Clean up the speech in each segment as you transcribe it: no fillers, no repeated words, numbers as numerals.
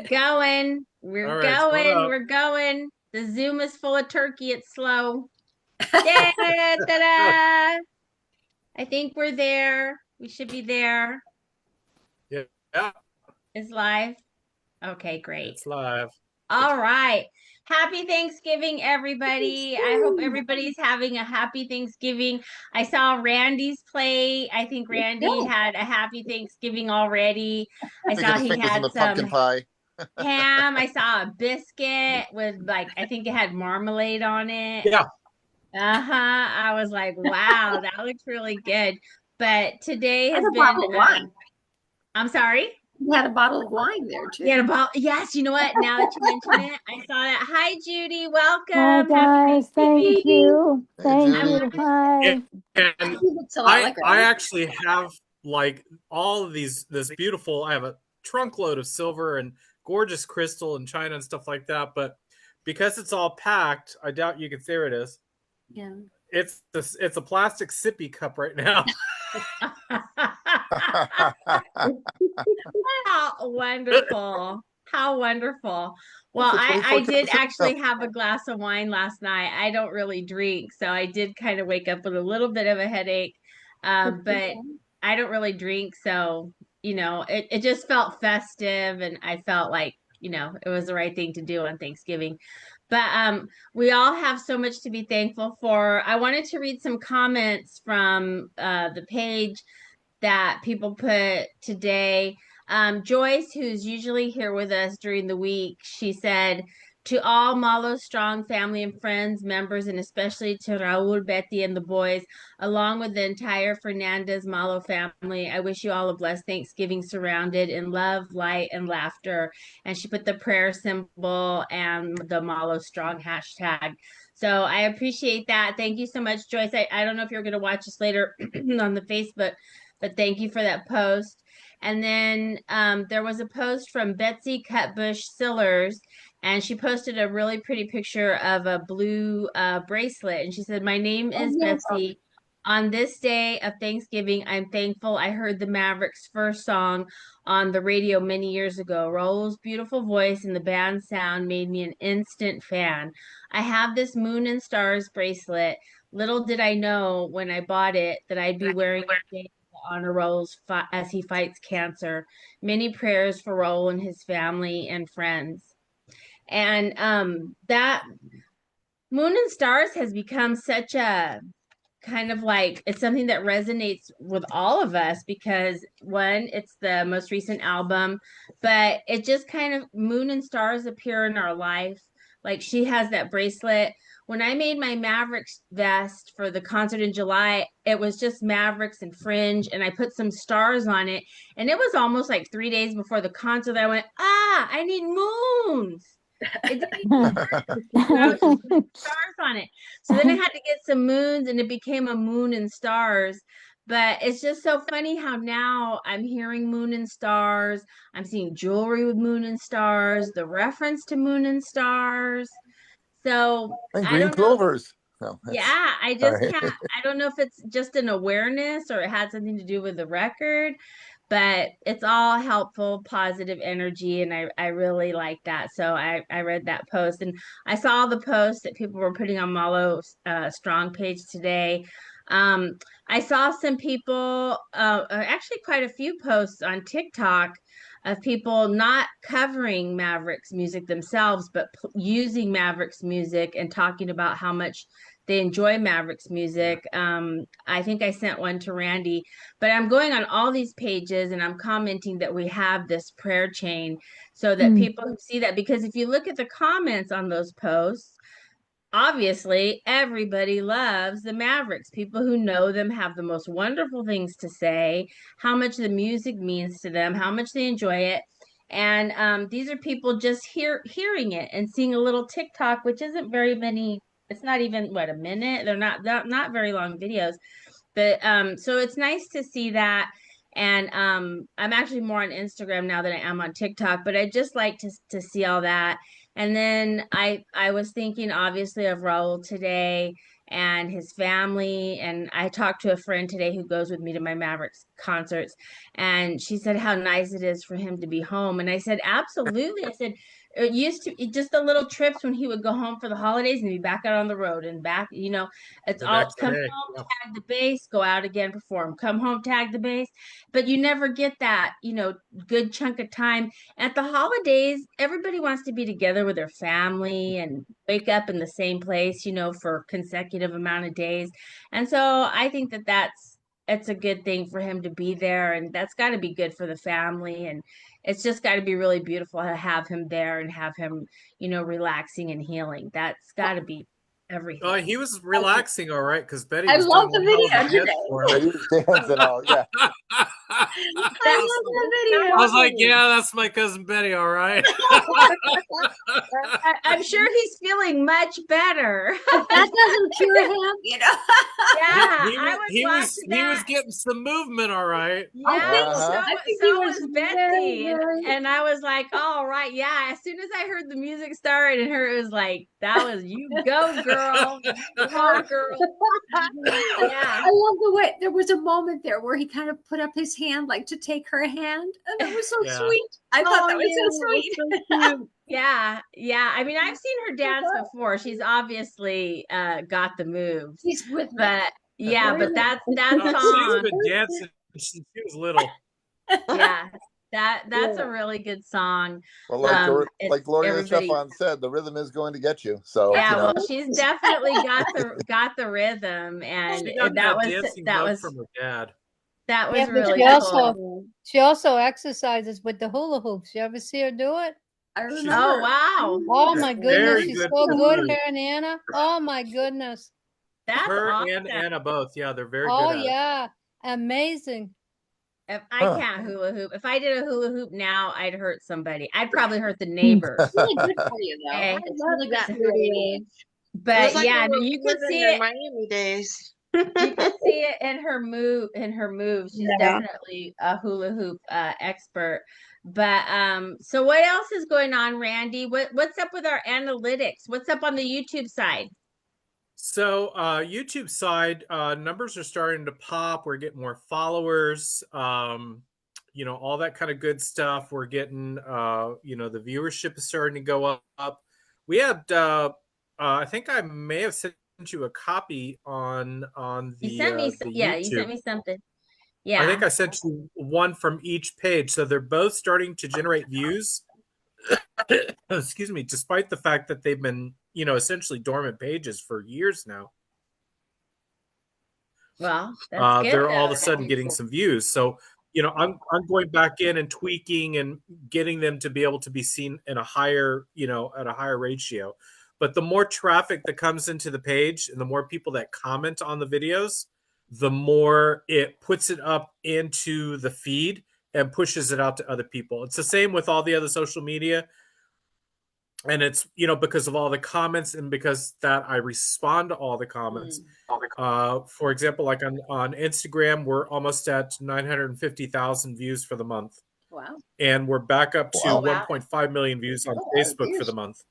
Going. All We're right, it's going going. up. We're going. The Zoom is full of turkey. It's slow. Yeah, ta-da! I think we're there. We should be there. Yeah, yeah, It's live. Okay, great. it's live. All right. Happy Thanksgiving, everybody. I hope Thanksgiving. everybody's having a happy Thanksgiving. I saw Randy's play. I think Randy Good. had a happy Thanksgiving already. I Sticking saw his he fingers in had the some pumpkin pie. ham. I saw a biscuit with like I think it had marmalade on it. Yeah, Uh-huh. I was like, wow, that looks really good. But today And has a been bottle of wine. I'm sorry. You had a bottle of wine there Yeah, too. about yes, you know what? Now that you mention it, I saw that. Hi Judy, Hi welcome. Happy guys, thank Thanksgiving. you. Hey, Thank I'm Judy. you. wondering Hi. and He looks a lot I like I Randy. actually have like all of these this beautiful. I have a trunk load of silver and gorgeous crystal and china and stuff like that. But because it's all packed, I doubt you can. There it is. Yeah. It's a plastic sippy cup right now. How wonderful. How wonderful. Well, It's a I 24 did karat sippy actually cup. have a glass of wine last night. I don't really drink, so I did kind of wake up with a little bit of a headache. But I don't really drink, so it just felt festive and I felt like, it was the right thing to do on Thanksgiving. But we all have so much to be thankful for. I wanted to read some comments from the page that people put today. Joyce, who's usually here with us during the week, she said, to all Malo Strong family and friends, members, and especially to Raul, Betty, and the boys, along with the entire Fernandez Malo family, I wish you all a blessed Thanksgiving surrounded in love, light, and laughter. And she put the prayer symbol and the Malo Strong hashtag. So I appreciate that. Thank you so much, Joyce. I don't know if you're going to watch this later on the Facebook, but thank you for that post. And then there was a post from Betsy Cutbush Sillers, and she posted a really pretty picture of a blue bracelet. And she said, my name Oh is yes. Betsy. On this day of Thanksgiving, I'm thankful I heard the Mavericks' first song on the radio many years ago. Raul's beautiful voice and the band sound made me an instant fan. I have this Moon and Stars bracelet. Little did I know when I bought it that I'd be wearing it on Raul's as he fights cancer. Many prayers for Raul and his family and friends. And that Moon and Stars has become such a kind of like it's something that resonates with all of us because one, it's the most recent album, but it just kind of Moon and Stars appear in our life. Like she has that bracelet. When I made my Mavericks vest for the concert in July, it was just Mavericks and fringe, and I put some stars on it. And it was almost like 3 days before the concert that I went, I need moons. It didn't even I was just putting stars on it. So then I had to get some moons and it became a moon and stars. But it's just so funny how now I'm hearing moon and stars. I'm seeing jewelry with moon and stars, the reference to moon and stars. So And I green don't know. clovers. No, that's Yeah, I all just right. can't. I don't know if it's just an awareness or it had something to do with the record, but it's all helpful, positive energy, and I really like that. So I read that post and I saw the post that people were putting on Malo's Strong page today. Um, I saw some people, actually quite a few posts on TikTok of people not covering Mavericks music themselves, but using Mavericks music and talking about how much they enjoy Mavericks music. I think I sent one to Randy, but I'm going on all these pages and I'm commenting that we have this prayer chain so that Mm. people who see that, because if you look at the comments on those posts, obviously everybody loves the Mavericks. People who know them have the most wonderful things to say, how much the music means to them, how much they enjoy it. And these are people just hearing it and seeing a little TikTok, which isn't very many. It's not even what a minute. They're not very long videos, but so it's nice to see that. And I'm actually more on Instagram now than I am on TikTok, but I just like to see all that. And then I was thinking obviously of Raul today and his family. And I talked to a friend today who goes with me to my Mavericks concerts, and she said how nice it is for him to be home. And I said, absolutely. I said, it used to just the little trips when he would go home for the holidays and be back out on the road and back, it's The all next come day. home, Yeah. tag the bass, go out again, perform, come home, tag the bass. But you never get that, good chunk of time. At the holidays, everybody wants to be together with their family and wake up in the same place, for consecutive amount of days. And so I think that it's a good thing for him to be there, and that's got to be good for the family, and it's just got to be really beautiful to have him there and have him, relaxing and healing. That's got to be everything. He was relaxing, all right, because Betty I was love doing the one hell of a video dance today. for Yeah, him. he was dancing all. Yeah. I That love the I was like, video. yeah, that's my cousin Betty, all right. I'm sure he's feeling much better. If that doesn't cure him, Yeah, he I was was he was watching he was that. getting some movement, all right. I think Yeah, so Uh-huh. I think so he was was very, Betsy, and very. and I was like, all right, yeah. As soon as I heard the music start and her, it was like, that was you go, girl, you go, girl. Yeah. I love the way there was a moment there where he kind of put up his hand like to take her hand, and that was so Yeah. sweet. I thought that was so Yeah, it sweet. was so cute. Yeah, yeah. I mean, I've seen her dance before. She's obviously got the moves, He's with me. but yeah, Very but that She's song, been dancing since she was little. yeah, that's Yeah. a really good song. Well, It's like Gloria everybody. Estefan said, the rhythm is going to get you. So Yeah, well, she's definitely got the rhythm, and She got that that was dancing that bug was from her dad. that Yeah, was but really she also cool. she also exercises with the hula hoops. You ever see her do it? I She's remember. Oh wow, Oh she's my goodness, very she's good so with good, the her and Anna. Oh my goodness. that's her and awesome. Anna both. Yeah, they're very Oh good at it. yeah, amazing. If I huh. can't hula hoop, if I did a hula hoop now, I'd hurt somebody. I'd probably hurt the neighbors. Really good for you, though. Okay, It's love really good that for your movie. age. It was but like yeah, we no, were you could living see in it. Miami days. You could see it in her moves. She's Yeah. definitely a hula hoop expert. But so what else is going on, Randy? What's up with our analytics? What's up on the YouTube side? So YouTube side numbers are starting to pop. We're getting more followers. All that kind of good stuff. We're getting the viewership is starting to go up. We had I think I may have sent you a copy on You sent me, the yeah, you sent YouTube. me something. I think Yeah. I sent you one from each page. So they're both starting to generate views. Excuse me, despite the fact that they've been, essentially dormant pages for years now. Well, that's good They're all of though. a sudden getting some views. So, I'm going back in and tweaking and getting them to be able to be seen in a higher, at a higher ratio. But the more traffic that comes into the page and the more people that comment on the videos, the more it puts it up into the feed and pushes it out to other people. It's the same with all the other social media. And it's, because of all the comments and because that I respond to all the comments. For example, like on Instagram, we're almost at 950,000 views for the month. Wow. And we're back up to Oh, wow. 1.5 million views on Oh, Facebook for views. the month.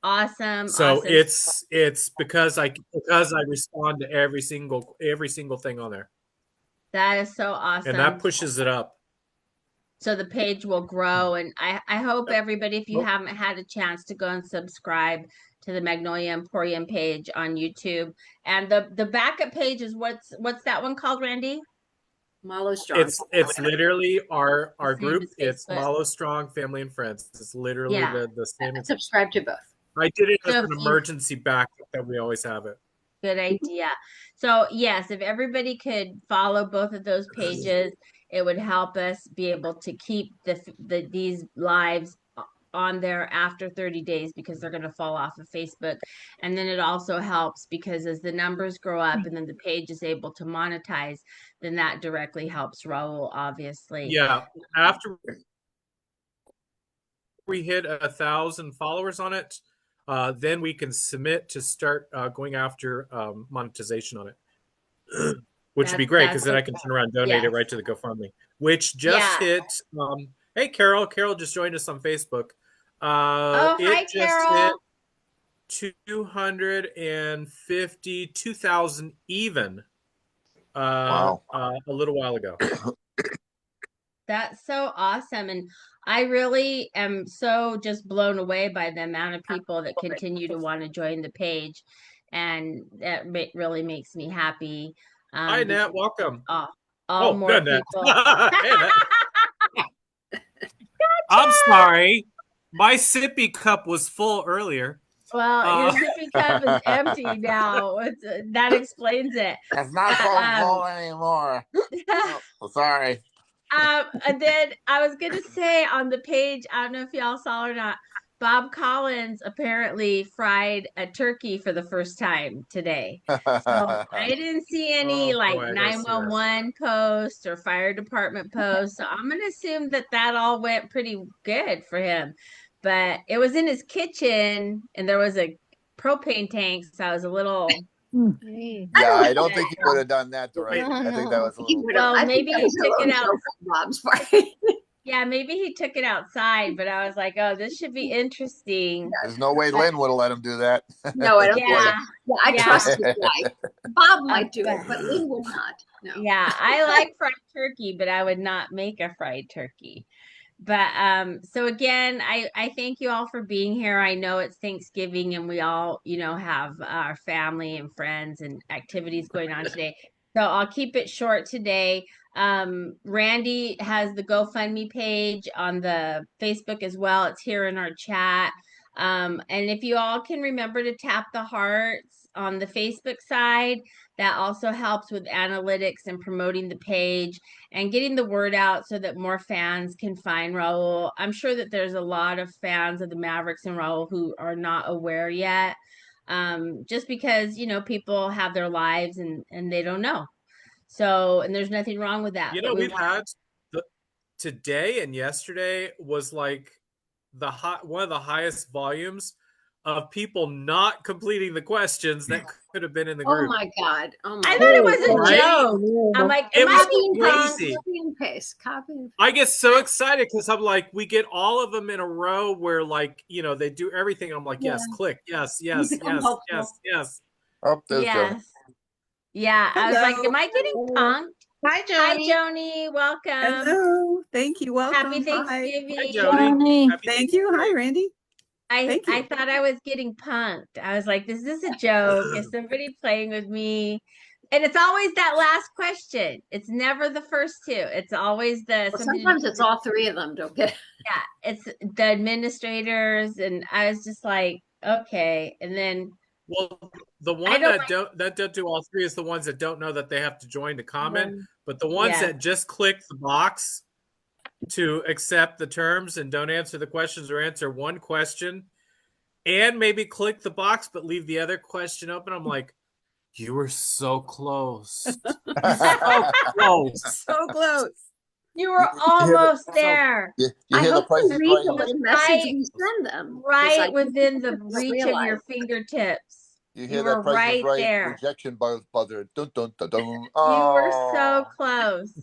Awesome. So Awesome. it's because I respond to every single thing on there. That is so And that awesome. pushes it up. So the page will grow. And I hope everybody, if you haven't had a chance to go and subscribe to the Magnolia Emporium page on YouTube. And the backup page is what's that one called, Randy? Malo Strong. It's literally our The same group. as It's Facebook. Malo Strong Family and Friends. It's literally Yeah. the same. Subscribe to both. I did it as So an if you- emergency backup that we always have it. Good idea. So yes, if everybody could follow both of those pages, it would help us be able to keep these lives on there after 30 days because they're going to fall off of Facebook. And then it also helps because as the numbers grow up and then the page is able to monetize, then that directly helps Raul, obviously. Yeah. After we hit 1,000 followers on it, then we can submit to start going after monetization on it, which would be great because then I can turn around and donate it right to the GoFundMe, which just hit. Hey, Carol. Carol just joined us on Facebook. Oh, hi, just Carol. hit 252,000 even Wow. a little while ago. That's so awesome. And I really am so just blown away by the amount of people that continue to want to join the page. And that really makes me happy. Hi, Because Nat. Welcome. all Oh, more good, Nat. people. Hey, Nat. I'm sorry. My sippy cup was full earlier. Well, your sippy cup is empty now. That explains it. It's not so full anymore. Oh, sorry. And then I was gonna say on the page, I don't know if y'all saw or not, Bob Collins apparently fried a turkey for the first time today. So I didn't see any Oh like boy, I gotta see that. 911 post or fire department post. So I'm gonna assume that all went pretty good for him. But it was in his kitchen and there was a propane tank, so I was a little Hey. Yeah, I don't think he would have done that the right No, way. I think no. that was a He little. would have. well, I think maybe that he was a took it little out. joke on Bob's part. Yeah, maybe he took it outside, but I was like, oh, this should be interesting. There's no way But Lynn would have let him do that. No, I don't think so. yeah, Yeah, I yeah, trust his wife. Bob might do it, but- but Lynn would not. No. yeah. I like fried turkey, but I would not make a fried turkey. But so again, I thank you all for being here. I know it's Thanksgiving and we all, have our family and friends and activities going on today. So I'll keep it short today. Randy has the GoFundMe page on the Facebook as well. It's here in our chat. And if you all can remember to tap the hearts on the Facebook side, that also helps with analytics and promoting the page and getting the word out so that more fans can find Raul. I'm sure that there's a lot of fans of the Mavericks and Raul who are not aware yet. Just because, people have their lives and they don't know. So, and there's nothing wrong with that. You But know, we we've want, had today and yesterday was like one of the highest volumes of people not completing the questions that could have been in the Oh group. my God. Oh my I God. thought it was a Right? joke. I'm like, It am I was being punked? crazy. Copy and paste. Copy and paste. I get so excited because I'm like, we get all of them in a row where like, they do everything. I'm like, yes, click, yes, You yes, become yes, hopeful. yes, yes. Oh, there's Joe. Yes. Yeah. I was like, am I getting punked? Hi, Hi, Joni. Joni. Welcome. Hello. Thank you. Happy Welcome. Hi. Thanksgiving. Hi, Jody. Johnny. Happy Thank you. Hi, Thanksgiving. Randy. Thank you. I thought I was getting punked. I was like, is this a joke? Is somebody playing with me? And it's always that last question. It's never the first two. It's always Well, sometimes it's all three of them. Don't get. yeah, it's the administrators. And I was just like, okay. And then Well, the I one don't that don't do all three is the ones that don't know that they have to join to comment. Yeah. But the ones Yeah. that just click the box to accept the terms and don't answer the questions or answer one question and maybe click the box but leave the other question open, I'm like, you were so close. So close. So close. you were almost there. You I hear the hope price they is read right. the little message we send them. 'cause I Right within the don't reach of your realize. fingertips. You You hear were that price right is right there. rejection buzzer. Dun, dun, dun, dun. You were so Oh. close.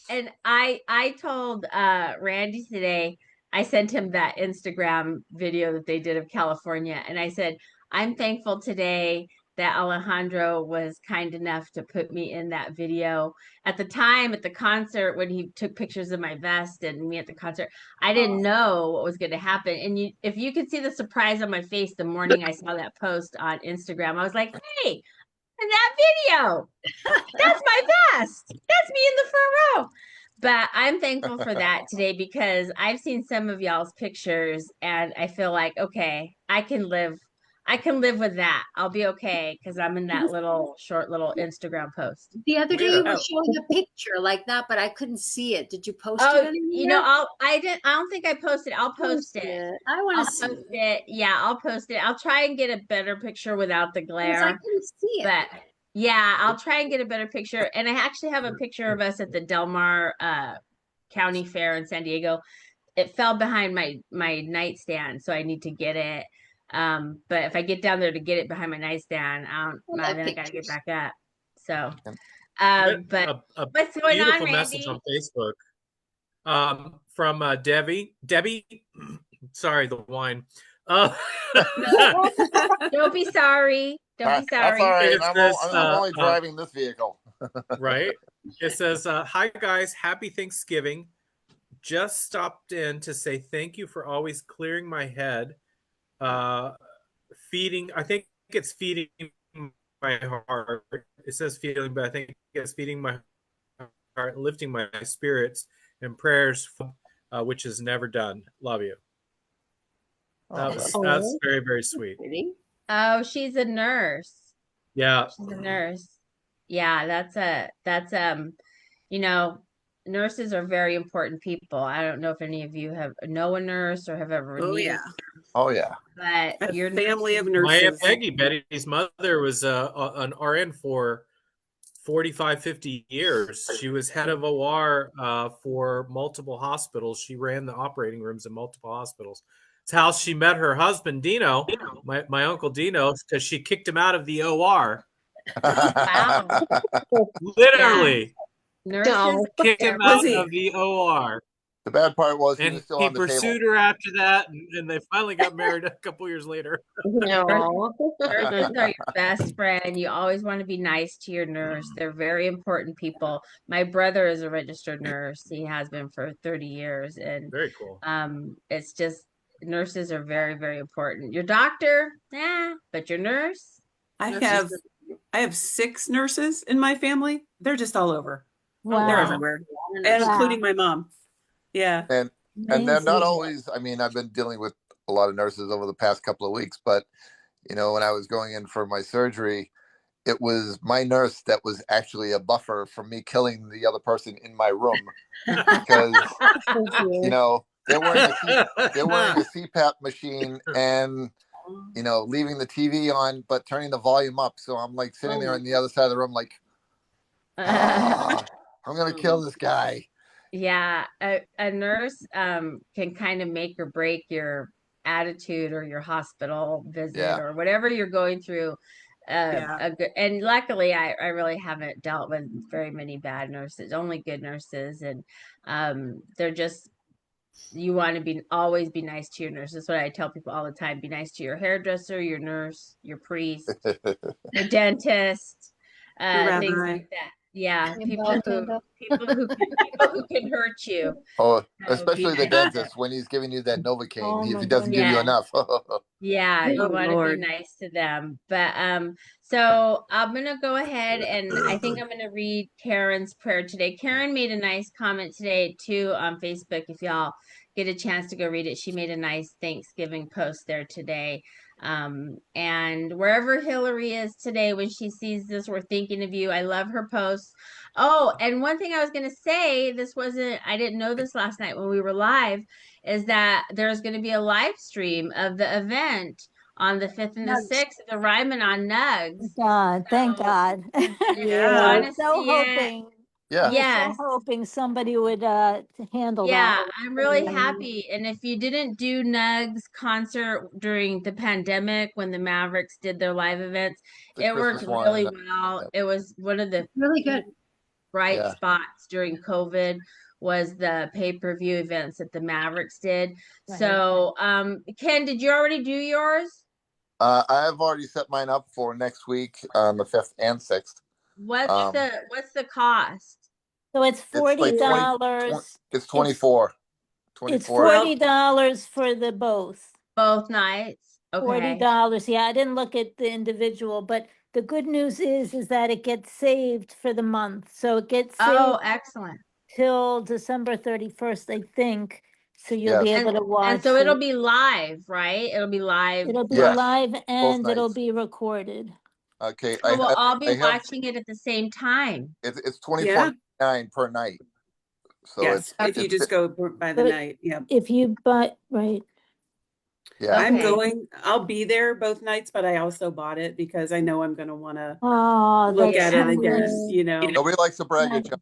And I told Randy today, I sent him that Instagram video that they did of California, and I said, I'm thankful today that Alejandro was kind enough to put me in that video. At the time, at the concert, when he took pictures of my vest and me at the concert, I didn't know what was going to happen. And if you could see the surprise on my face the morning I saw that post on Instagram, I was like, hey, in that video. That's my vest. That's me in the front row. But I'm thankful for that today because I've seen some of y'all's pictures and I feel like, okay, I can live with that. I'll be okay because I'm in that short little Instagram post. The other day you were Yeah. showing a picture like that, but I couldn't see it. Did you post it Oh, anywhere? I don't think I posted. I'll post it. I want I'll to see post it. it. Yeah, I'll post it. I'll try and get a better picture without the Because I glare. couldn't see it. But yeah, I'll try and get a better picture. And I actually have a picture of us at the Del Mar County Fair in San Diego. It fell behind my nightstand, so I need to get it. But if I get down there to get it behind my nightstand, I then love I gotta get pictures. back up. So, But but a what's going on, beautiful message Randy? on Facebook from Debbie. Debbie, sorry, the wine. Oh. Don't be sorry. Don't be That's all sorry. right. It says, I'm only driving this vehicle. right. It says, "Hi guys, happy Thanksgiving. Just stopped in to say thank you for always clearing my head, feeding. I think it's feeding my heart. It says feeling, but I think it's feeding my heart, lifting my spirits, and prayers, which is never done. Love you." Oh, That's very, very sweet. Pretty. Oh, she's a nurse. Yeah. She's a nurse. Yeah, you know, nurses are very important people. I don't know if any of you know a nurse or have ever Oh needed, yeah. oh yeah. but A your family of My Aunt nurses. Peggy, Betty's mother, was an RN for 45, 50 years. She was head of OR for multiple hospitals. She ran the operating rooms in multiple hospitals. It's how she met her husband, Dino, my uncle Dino, because she kicked him out of the OR. Oh, wow. Yeah, Literally nurses, kicked they're him Was out he? of the OR. The bad part was he was And still he on the table. pursued her after that, and they finally got married a couple years later. nurses are your best friend. You always want to be nice to your nurse. They're very important people. My brother is a registered nurse. He has been for 30 years, and Very cool. it's just nurses are very, very important. Your doctor, but your nurse, I nurses have are- I have 6 nurses in my family. They're just all over. Oh, They're Wow. everywhere, and Wow. including my mom. Yeah. And they're not Amazing. always. I mean, I've been dealing with a lot of nurses over the past couple of weeks, but when I was going in for my surgery, it was my nurse that was actually a buffer for me killing the other person in my room because they're wearing a CPAP machine and leaving the TV on but turning the volume up. So I'm like sitting there on the other side of the room, like, I'm gonna kill this guy. Yeah, a nurse can kind of make or break your attitude or your hospital visit Yeah. or whatever you're going through. Yeah. And luckily, I really haven't dealt with very many bad nurses, only good nurses, and they're just you want to be always be nice to your nurse. That's what I tell people all the time. Be nice to your hairdresser, your nurse, your priest, your dentist, Your things rabbi. like that. Yeah, Your people who bartender. can hurt you. Oh, So be especially the nice to them. dentist when he's giving you that Novocaine, Oh if my he doesn't give goodness. you Yeah. enough. Yeah, you Oh want to be Lord. nice to them. But so I'm gonna go ahead and I think I'm gonna read Karen's prayer today. Karen made a nice comment today too on Facebook. If y'all get a chance to go read it, she made a nice Thanksgiving post there today. And wherever Hillary is today, when she sees this, we're thinking of you. I love her posts. Oh, and one thing I was gonna say, I didn't know this last night when we were live, is that there's going to be a live stream of the event on the 5th and the Nugs. 6th, the Ryman on Nugs. God, thank So God. if you Yeah. I want was to so see it, hoping, Yeah. I was so yes. hoping somebody would handle Yeah, that. I'm really happy. And if you didn't do Nugs concert during the pandemic when the Mavericks did their live events, The it worked Christmas one. really And well. It was one of the Really good. bright Yeah. spots during COVID was the pay-per-view events that the Mavericks did. Right. So, Ken, did you already do yours? I have already set mine up for next week on the 5th and 6th. What's Um, the cost? So it's It's like $40. it's 24. It's 24. Well- $40 for the both. Both nights? Okay. $40. Yeah, I didn't look at the individual, but the good news is that it gets saved for the month. So it gets Oh, saved excellent. till December 31st, I think. So you'll be Yes. able to And watch so it'll it. be live, right? It'll be live. It'll be Yes. live and it'll nights. be recorded. Okay. So we'll all be I have watching it at the same time. it's Yeah. $24.99 per night. So Yes. If you just go by the But- night. Yeah. If you buy, right. yeah. I'm Okay. going, I'll be there both nights, but I also bought it because I know I'm going to want to Oh, look that's at it so again, nice. you know. Nobody likes to brag at you.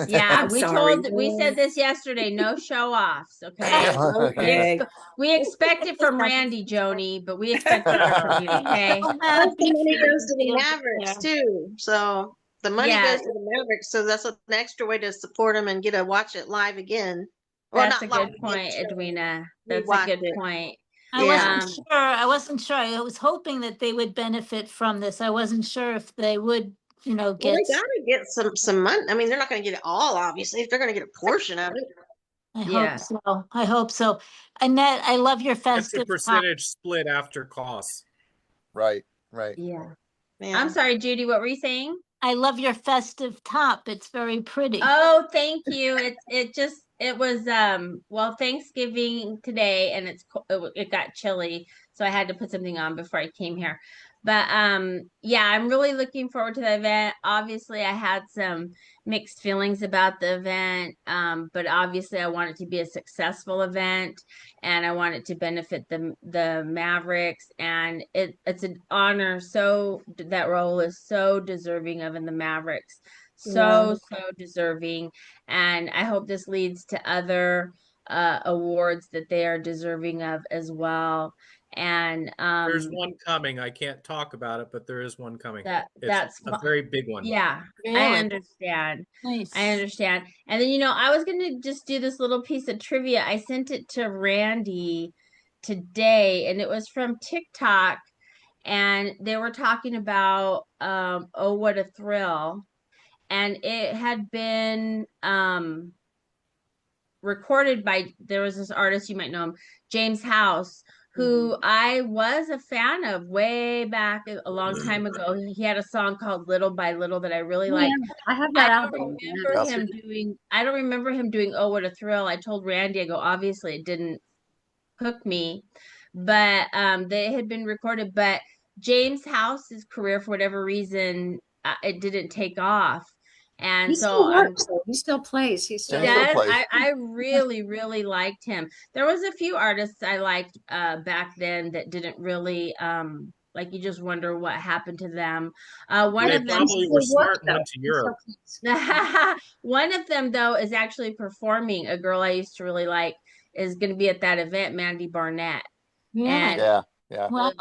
Yeah, I'm sorry. we said this yesterday, no show offs, okay? Okay. We expect it from Randy, Joni, but we expect it from you, okay? So Plus happy the money for goes to the you. Mavericks Yeah. too. So the money Yeah. goes to the Mavericks. So that's an extra way to support them and get to watch it live again. Well, That's a not live, good get point, to Edwina. That's a rewatch good it. point. I Yeah. wasn't sure. I wasn't sure. I was hoping that they would benefit from this. I wasn't sure if they would, Well, get. they gotta get some money. I mean, they're not gonna get it all, obviously. If they're gonna get a portion of it. I Yeah. hope so. I hope so. Annette, I love your It's a festive top. percentage split after costs. Right, right. Yeah. Yeah. I'm sorry, Judy, what were you saying? I love your festive top. It's very pretty. Oh, thank you. It was well, Thanksgiving today, and it got chilly, so I had to put something on before I came here. But yeah, I'm really looking forward to the event. Obviously, I had some mixed feelings about the event, but obviously I want it to be a successful event, and I want it to benefit the Mavericks, and it's an honor. So that role is so deserving of in the Mavericks, so deserving, and I hope this leads to other awards that they are deserving of as well. And There's one coming. I can't talk about it, but there is one coming. It's that's a very big one. yeah, I Really? understand. Nice. I understand. And then, I was gonna just do this little piece of trivia. I sent it to Randy today, and it was from TikTok, and they were talking about Oh What a Thrill, and it had been recorded by, there was this artist, you might know him, James House, who I was a fan of way back a long time ago. He had a song called Little by Little that I really Yeah, liked. I have that I don't album. remember him doing I don't remember him doing Oh What a Thrill. I told Randy, I go, obviously it didn't hook me, but they had been recorded, but James House's career, for whatever reason, it didn't take off. And He so still works, though. He still plays. He he still Yeah, he still does. plays. I really, really liked him. There was a few artists I liked back then that didn't really like, you just wonder what happened to them. One They of them probably were smart and went to He still Europe. plays. one of them though is actually performing. A girl I used to really like is going to be at that event, Mandy Barnett. Really? And Yeah, yeah. Wow.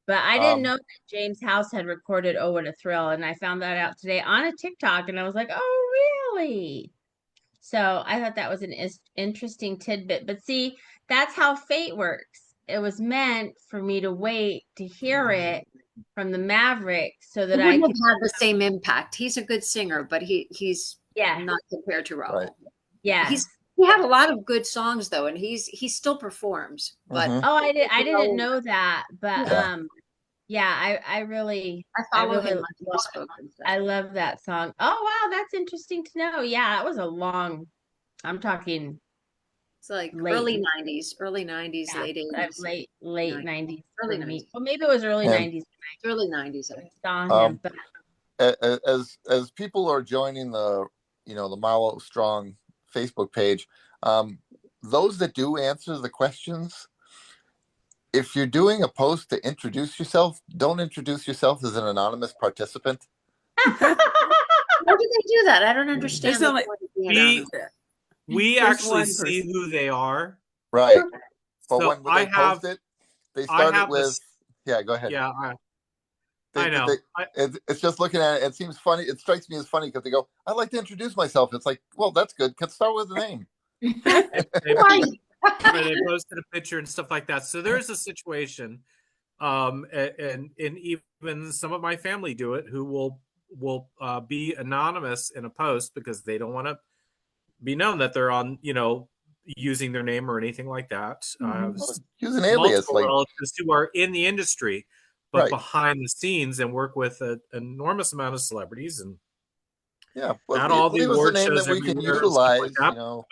but I didn't know Um, that James House had recorded Oh What a Thrill, and I found that out today on a TikTok, and I was like, oh really? So I thought that was an interesting tidbit. But see, that's how fate works. It was meant for me to wait to hear it from the Mavericks so It that I wouldn't have could. had the same impact. He's a good singer, but he's Yeah. not compared to Raul. Right. Yes. He had a lot of good songs though, and he still performs. But Mhm. Oh, I didn't know that, but Yeah. yeah, I really I I follow him really on Facebook and stuff. I love that song. Oh wow, that's interesting to know. Yeah, it was a long. I'm talking It's like late. early '90s, Yeah, late '80s, late 90s. 90s Early for me. 90s. Well, maybe it was early And 90s early '90s. when I saw him, um, but as people are joining the Malo Strong Facebook page, those that do answer the questions, if you're doing a post to introduce yourself, don't introduce yourself as an anonymous participant. Why do they do that? I don't understand. There's the only- point of being We anonymous. we There's actually one see person. who they are. Right. But So when I they have post it, they I start it have with, this. yeah, go ahead. Yeah, They, I know. it's just looking at it. It seems funny. It strikes me as funny because they go, "I'd like to introduce myself." It's like, well, that's good. Can start with the name. They Why? they posted a picture and stuff like that. So there's a situation, and even some of my family do it, who will be anonymous in a post because they don't want to be known that they're on, using their name or anything like that. Use an alias, Multiple like relatives who are in the industry, but right. behind the scenes and work with an enormous amount of celebrities and Yeah, well, at all the leave us a award name shows that we can everywhere and stuff like utilize.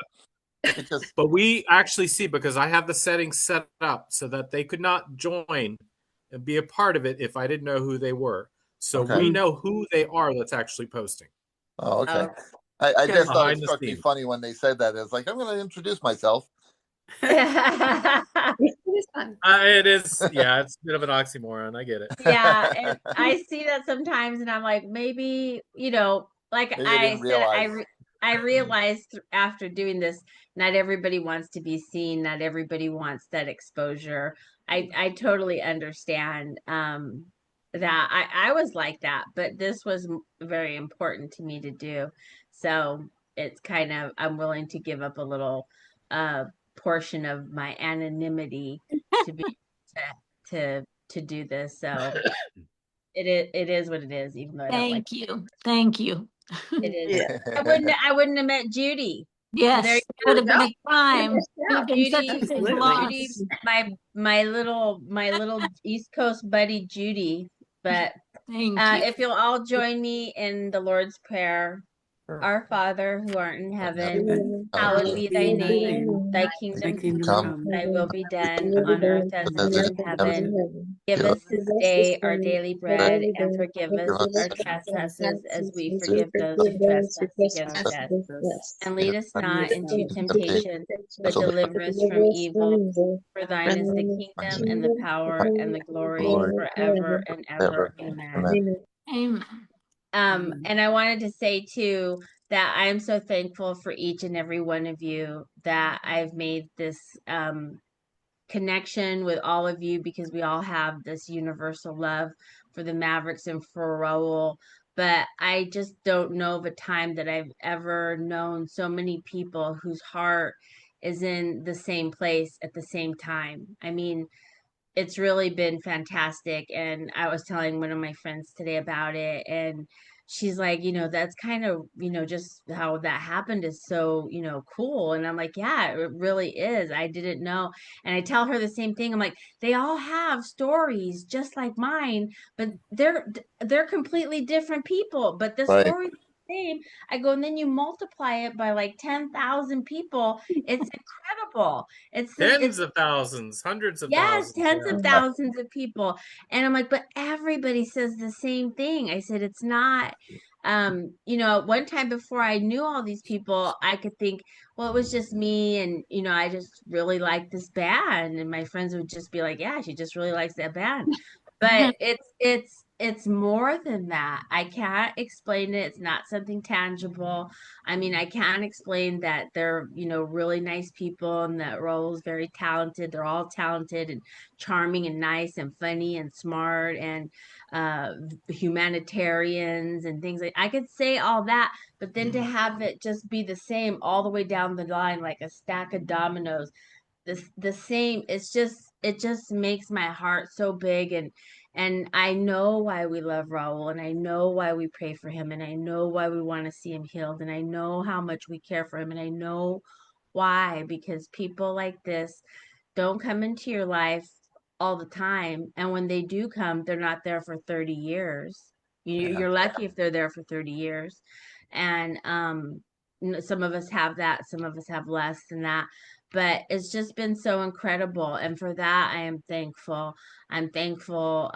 that. It just But we actually see, because I have the settings set up so that they could not join and be a part of it if I didn't know who they were. So okay. we know who they are that's actually posting. Oh, okay. oh. I just thought it Behind the struck me scenes. funny when they said that. It's like, I'm going to introduce myself. It is fun. It is, yeah, it's a bit of an oxymoron. I get it. Yeah, and I see that sometimes, and I'm like, maybe, like Maybe they didn't realize. I realized after doing this, not everybody wants to be seen, not everybody wants that exposure. I totally understand that. I was like that, but this was very important to me to do. So it's kind of, I'm willing to give up a little portion of my anonymity to be to do this. So it is what it is, even though I don't like Thank you. Thank you. it is. Yeah. I wouldn't have met Judy. So there Yes, you it would have been go. a crime. Yeah. We've been such a Judy, big Absolutely. Judy, loss. my little East Coast buddy Judy. But Thank you. if you'll all join me in the Lord's Prayer. Our Father who art in heaven, hallowed be thy name. Thy Thy kingdom kingdom Come, come, come. thy will be done on earth as it as is it in heaven. Give give us us this day our daily bread and forgive give us us our trespasses as we to forgive those who trespass against us us. And lead lead us not into temptation, temptation, but but deliver deliver us from evil. For thine is the us kingdom and the power and the glory glory forever and ever. ever. Amen. Amen. Amen. And I wanted to say too that I'm so thankful for each and every one of you that I've made this connection with all of you because we all have this universal love for the Mavericks and for Raul. But I just don't know of a time that I've ever known so many people whose heart is in the same place at the same time. I mean, it's really been fantastic. And I was telling one of my friends today about it, and she's like, that's kind of, just how that happened is so, cool. And I'm like, yeah, it really is. I didn't know. And I tell her the same thing. I'm like, they all have stories just like mine, but they're completely different people, but the Right. story same. I go, and then you multiply it by like 10,000 people. It's incredible. It's Tens of thousands, hundreds of Yes, thousands. tens Yeah. of thousands of people. And I'm like, but everybody says the same thing. I said, it's not, one time before I knew all these people, I could think, well, it was just me. And, I just really like this band. And my friends would just be like, yeah, she just really likes that band. But it's more than that. I can't explain it. It's not something tangible. I mean, I can't explain that they're, really nice people and that Raul's very talented. They're all talented and charming and nice and funny and smart and uh humanitarians and things like I could say all that, but then to have it just be the same all the way down the line like a stack of dominoes, the same, it just makes my heart so big. And I know why we love Raul, and I know why we pray for him, and I know why we want to see him healed, and I know how much we care for him, and I know why, because people like this don't come into your life all the time, and when they do come, they're not there for 30 years. Yeah. You're lucky if they're there for 30 years. And some of us have that, some of us have less than that, but it's just been so incredible, and for that I am thankful. I'm thankful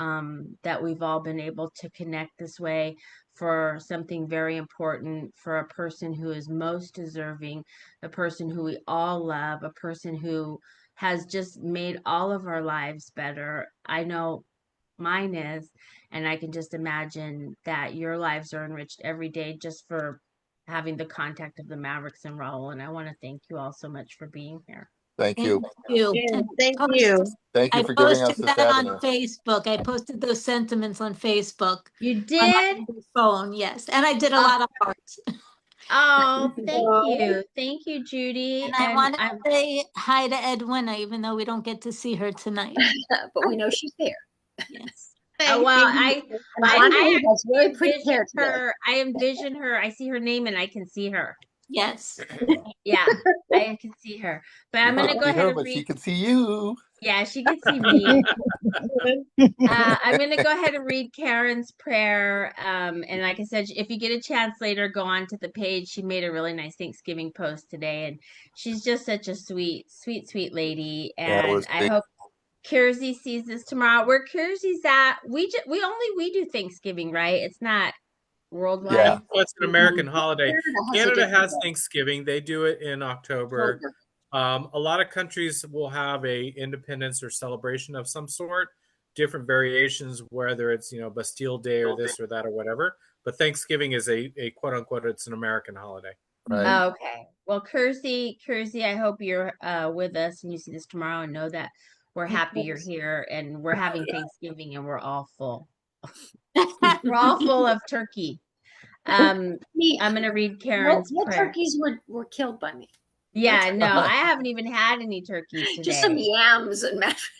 that we've all been able to connect this way for something very important, for a person who is most deserving, a person who we all love, a person who has just made all of our lives better. I know mine is, and I can just imagine that your lives are enriched every day just for having the contact of the Mavericks and Raul. And I want to thank you all so much for being here. Thank you. Thank you. Yeah, And thank post- you. Thank you I for giving us posted this that on avenue. Facebook. I posted those sentiments on Facebook You on my did? other phone, yes. And I did a Oh. lot of hearts. Oh, thank you. Thank you, Judy. And I want to I'm say hi to Edwina, even though we don't get to see her tonight. But we know she's there. Yes. Thank well, you. And I Wanda has very pretty envision hair today. her. I envision her. I see her name and I can see her. Yes. Yeah, I can see her. But I'm You gonna can't go see ahead her, and but she read. can see you. Yeah, she can see me. I'm going to go ahead and read Karen's prayer. And like I said, if you get a chance later, go on to the page. She made a really nice Thanksgiving post today, and she's just such a sweet, sweet, sweet lady. Yeah, it was And I great. hope Kiersey sees this tomorrow. Where Kiersey's at, we do Thanksgiving, right? It's not Yeah. worldwide. Oh, it's an American holiday. Canada has a Canada different has day. Thanksgiving. They do it in October. October. A lot of countries will have a independence or celebration of some sort, different variations, whether it's Bastille Day or this or that or whatever. But Thanksgiving is a quote unquote, it's an American holiday. Right. Okay. Well, Kersey, I hope you're with us and you see this tomorrow and know that we're happy you're here and we're having Thanksgiving and we're all full. We're all full of turkey. I'm Me, gonna read no, Karen's no prayer. turkeys were killed by me. Yeah, no, I haven't even had any turkeys Just some today. yams and mashed.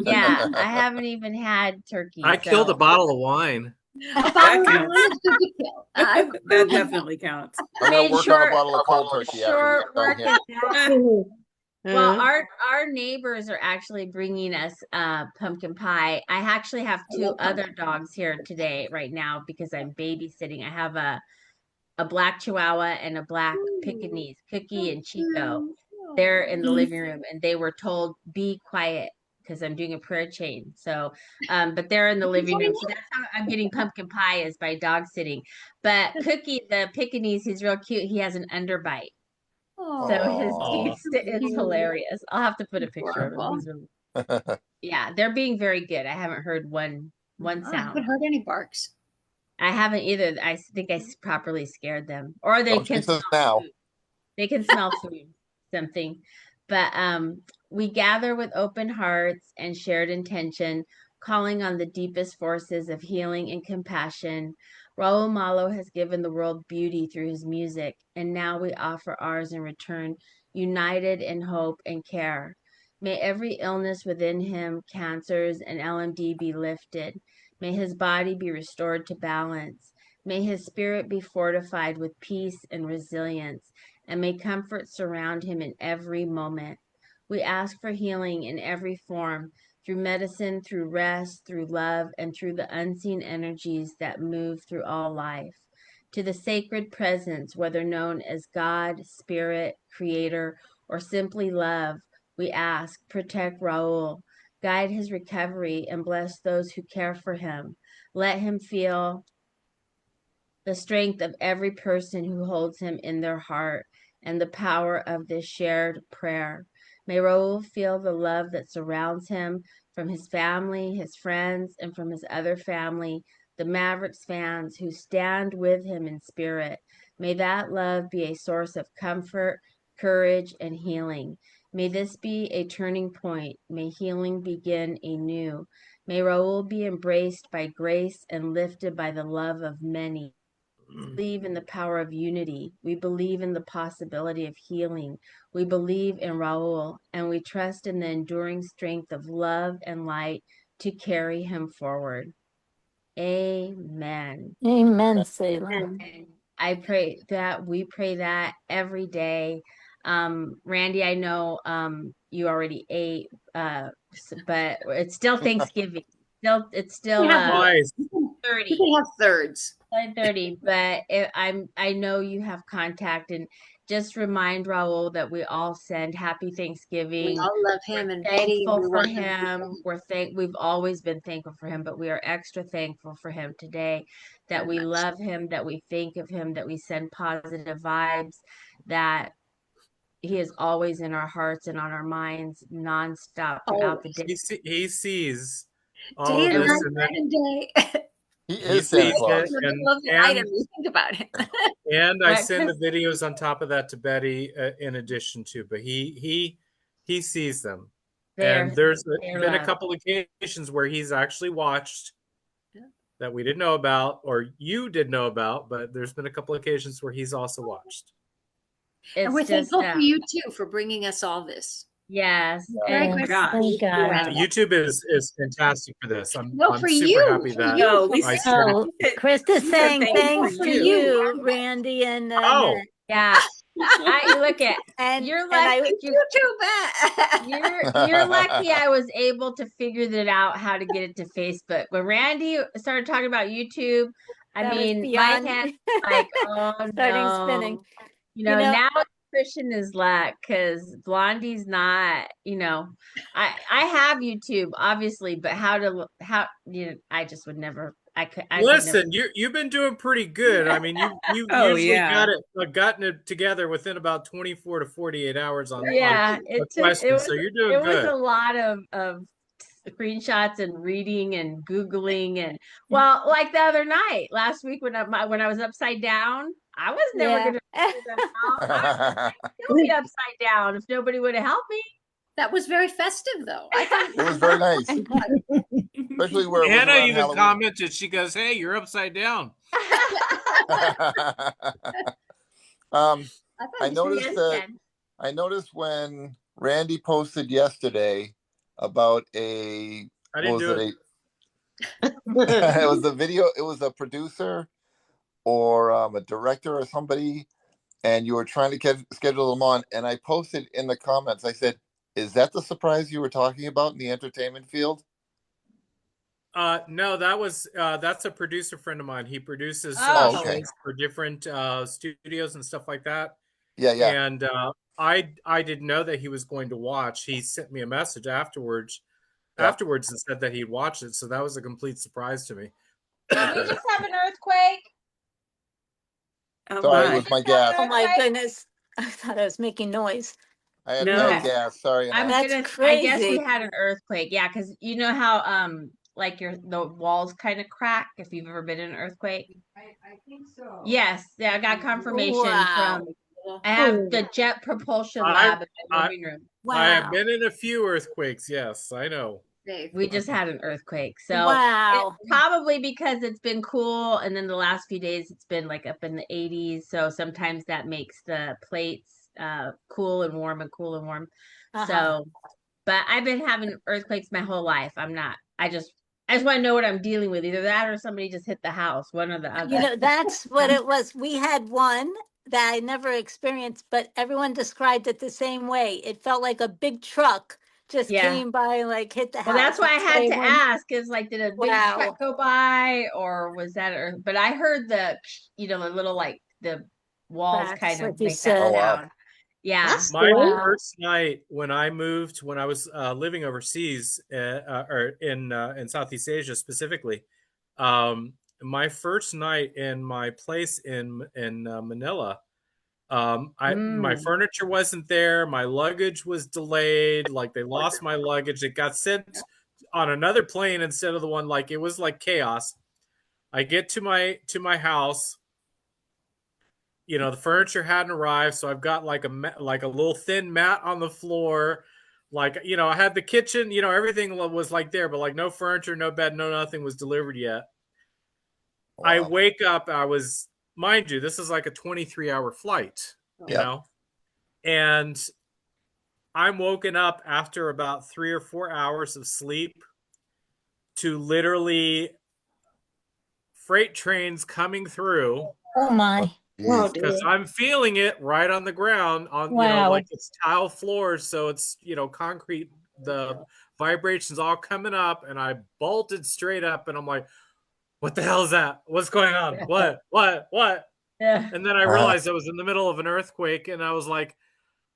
Yeah, I haven't even had turkey. I killed a So bottle of wine. A bottle of wine counts. is good to kill. I've That proven definitely counts. I'm gonna made work on a short bottle of cold turkey after we're short done work here. of that. Well, Uh, our neighbors are actually bringing us pumpkin pie. I actually have I two love other pumpkin. dogs here today right now because I'm babysitting. I have a black Chihuahua and a black Ooh, Pekingese, Cookie so and Chico. cute. They're in the Aw. living room and they were told be quiet because I'm doing a prayer chain. So, but they're in the living room. So that's how I'm getting pumpkin pie is by dog sitting. But Cookie, the Pekingese, he's real cute. He has an underbite. So his Aw, teeth, Aw. so it's cute. hilarious. I'll have to put a picture of him. Adorable. He's really, yeah, they're being very good. I haven't heard one I haven't sound. heard any barks. I haven't either. I think I properly scared them, or they Don't can chase us smell now. food. They can smell food, something. But we gather with open hearts and shared intention, calling on the deepest forces of healing and compassion. Raul Malo has given the world beauty through his music, and now we offer ours in return, united in hope and care. May every illness within him, cancers and LMD, be lifted. May his body be restored to balance. May his spirit be fortified with peace and resilience, and may comfort surround him in every moment. We ask for healing in every form, through medicine, through rest, through love, and through the unseen energies that move through all life. To the sacred presence, whether known as God, Spirit, Creator, or simply love, we ask, protect Raul, guide his recovery, and bless those who care for him. Let him feel the strength of every person who holds him in their heart, and the power of this shared prayer. May Raul feel the love that surrounds him from his family, his friends, and from his other family, the Mavericks fans who stand with him in spirit. May that love be a source of comfort, courage, and healing. May this be a turning point. May healing begin anew. May Raul be embraced by grace and lifted by the love of many. Believe in the power of unity. We believe in the possibility of healing. We believe in Raul, and we trust in the enduring strength of love and light to carry him forward. Amen. Amen, Selah. And I pray that we pray that every day. Randy, I know you already ate, but it's still Thanksgiving. It's You still can have, Nice. you 30. can have thirds. 9:30, but I know you have contact and just remind Raul that we all send happy We Thanksgiving. all love We're him and Betty, and thankful we for want him to be him. We've always been thankful for him, but we are extra thankful for him today, that very we much. love him, that we think of him, that we send positive vibes, that he is always in our hearts and on our minds nonstop throughout the Always. day. He sees all Day of and this, night, and then night and day. He he is Santa sees Right it, Claus. in the and middle of the night, and we think about it. I Right, send the Chris? videos on top of that to Betty in addition to, but he sees them, and They're there's they're been a loved. couple occasions where he's actually watched Yeah. that we didn't know about, or you did know about, but there's been a couple occasions where he's also watched. And we're It's just thankful for you too for bringing us all this. yes, Very and Oh grateful for gosh. you Thank to do God. all um, that. YouTube is fantastic for this. No, I'm for super you, happy for that you, No, for we I said, stream. Oh, Krista's we said saying thankful thanks for to you. you, Randy and Oh, Annette. yeah. I look at And you're and lucky. I Thank you too, Matt. You're lucky I was able to figure that out how to get it to Facebook. When Randy started talking about YouTube, I that was mean, my beyond head like, oh starting spinning. no. You You know, know, now Christian is luck because Blondie's not, I have YouTube obviously, but I just would never I could never. listen, you've been doing pretty good. I mean, you Oh usually yeah. gotten it together within about 24 to 48 hours on Yeah, a question. So you're doing it was good. a lot of screenshots and reading and googling and well, like the other night, last week when I was upside down, I was never yeah. gonna figure that out. I'd still be upside down if nobody would have helped me. That was very festive, though. I thought It was very nice, especially where it was Anna around even Halloween. commented. She goes, "Hey, you're upside down." I thought I it was noticed Yes, that Jen. I noticed when Randy posted yesterday about I what didn't was do it? it. It was a video. It was a producer or a director or somebody, and you were trying to schedule them on. And I posted in the comments. I said, "Is that the surprise you were talking about in the entertainment field?" No, that's a producer friend of mine. He produces Oh, Oh, okay. shows for different studios and stuff like that. Yeah, yeah. And I didn't know that he was going to watch. He sent me a message Yep. and said that he'd watched it. So that was a complete surprise to me. did we just have an earthquake? Oh Sorry, it my. was my Just have gas. an Oh my earthquake? goodness. I thought I was making noise. I had No. bad gas. Sorry, I'm Annette. That's I guess we crazy. had an earthquake. Yeah, because you know how like the walls kind of crack if you've ever been in an earthquake. I think so. Yes, yeah, I got confirmation from Wow. I have the jet propulsion I lab in my I living room. I have Wow. been in a few earthquakes. Yes, I know. Safe. We just had an earthquake. So Wow. it's probably because it's been cool and then the last few days it's been like up in the 80s. So sometimes that makes the plates cool and warm and cool and warm. Uh-huh. So but I've been having earthquakes my whole life. I just want to know what I'm dealing with. Either that or somebody just hit the house, one or the other. You know, that's what it was. We had one that I never experienced, but everyone described it the same way. It felt like a big truck just Yeah. came by and like hit the Well, house. that's why I That's had why to when- ask is like, did a big Wow. truck go by or was that, but I heard the little like the walls Cracks, kind like of you make that Oh, said. wow. sound. Yeah. That's My cool. Wow. first night when I moved, when I was living overseas, or in Southeast Asia specifically, my first night in my place in Manila, my furniture wasn't there, my luggage was delayed, like they lost my luggage, it got sent on another plane instead of the one, like it was like chaos. I get to my house. The furniture hadn't arrived, so I've got like a little thin mat on the floor. Like, I had the kitchen, everything was like there, but like no furniture, no bed, no nothing was delivered yet. I Wow. wake up, mind you, this is like a 23-hour flight, Yeah. and I'm woken up after about 3 or 4 hours of sleep to literally freight trains coming through. Oh my. Oh Jeez. Because dear. I'm feeling it right on the ground on, Wow. like it's tile floors. So it's, concrete, the vibrations all coming up, and I bolted straight up and I'm like, what the hell is that? What's going on? What? Yeah. And then I realized I was in the middle of an earthquake and I was like,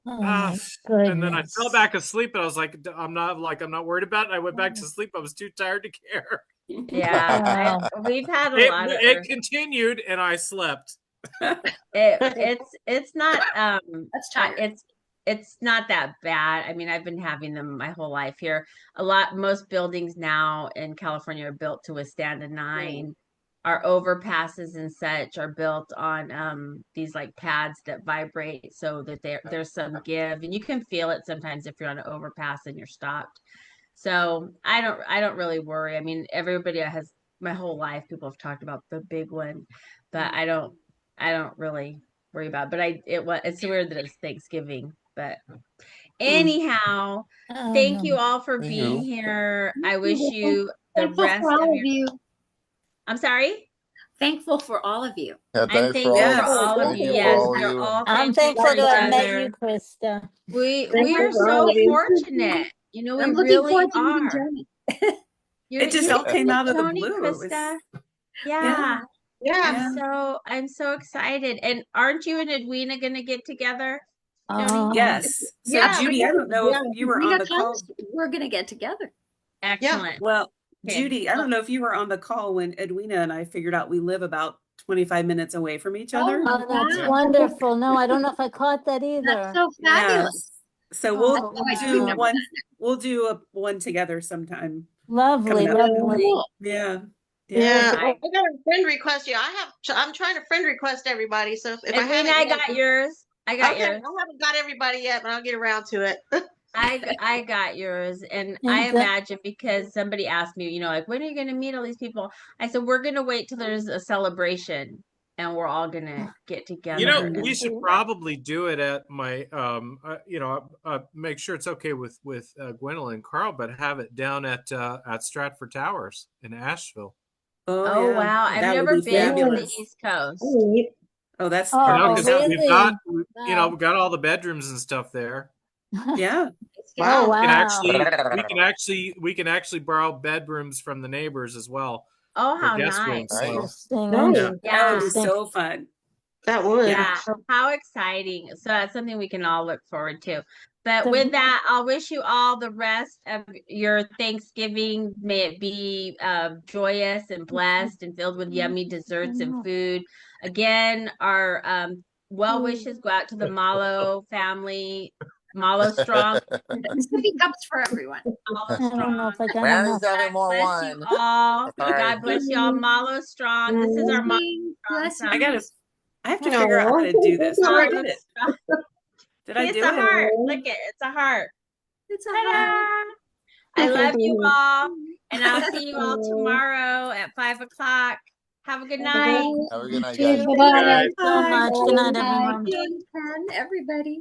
Oh ah, my and then I goodness. fell back asleep and I was like, I'm not worried about it. I went back to sleep. I was too tired to care. Yeah. Wow. We've had a lot of It continued and I slept. it's not That's tired. it's not that bad. I mean, I've been having them my whole life here. Most buildings now in California are built to withstand a 9. Our overpasses and such are built on these like pads that vibrate so that there's some give, and you can feel it sometimes if you're on an overpass and you're stopped. So I don't really worry. I mean, everybody has my whole life people have talked about the big one, but I don't really worry about it. But it's weird that it's Thanksgiving. But anyhow, thank you all for Thank being you. here. I wish you the Thankful rest for of all your of you. I'm sorry? Thankful for all of you. Yeah, I'm thanks for thankful all. for Yes. all of Thank you. you for Yes, all of we're you. all I'm thankful thankful for to each have met you, other. Krista. We Thank are you for all so of you. fortunate. We I'm looking really forward to meeting are. Johnny. It just all came out of the Joni, blue. It was, Krista. yeah. Yeah. Yeah. I'm so excited. And aren't you and Edwina gonna get together, Joni? Yes. So Yeah, Judy, I don't know if you were on the call. We're gonna get together. Excellent. Well, Okay. Judy, I don't know if you were on the call when Edwina and I figured out we live about 25 minutes away from each other. Oh, Oh, that's wow. wonderful. No, I don't know if I caught that That's either. so fabulous. Yes. So Oh, we'll That's do wow. one. We'll do a one together sometime. Lovely, Coming up. lovely. Cool. Yeah. Yeah. I- I got a friend request you. I'm trying to friend request everybody. So if I Edwina, haven't I yet, got yours. I got okay, I yours. haven't got everybody yet, but I'll get around to it. I got yours. And And I imagine because somebody asked me, like, when are you gonna meet all these people? I said, we're gonna wait till there's a celebration. and we're all gonna get together. You know, and we should probably do it at my, make sure it's okay with Gwendolyn and Carl, but have it down at Stratford Towers in Asheville. Oh yeah. wow, I've That would never be been to the fabulous. East Coast. Neat. Oh, that's Oh, You know, perfect. because really? we've got, Wow. we've got all the bedrooms and stuff there. Yeah. Oh, We can wow. we can actually borrow bedrooms from the neighbors as well Oh, for how guest nice. rooms. So Interesting. Nice. yeah. That would Yeah. be so fun. That would. Yeah, how exciting. So that's something we can all look forward to. But The- with that, I'll wish you all the rest of your Thanksgiving. May it be joyous and blessed and filled with yummy desserts and food. Again, our well wishes go out to the Malo family. Malo strong. Sippy cups for everyone. Malo I don't know strong. if I got Brandy's enough. having more Bless you wine. all. Sorry. God bless you all. Malo strong. This is our Malo strong Blessings. I have to figure out how to do this. How do I Malo get it? strong. Did I It's do a it? heart. Look it. It's a heart. It's a Ta-da! I love you all, and I'll see you all tomorrow at 5 o'clock. Have a good night. Have a good night, Thank guys. you Bye. so much. Good night, Bye. everyone. Jane, Ken, everybody.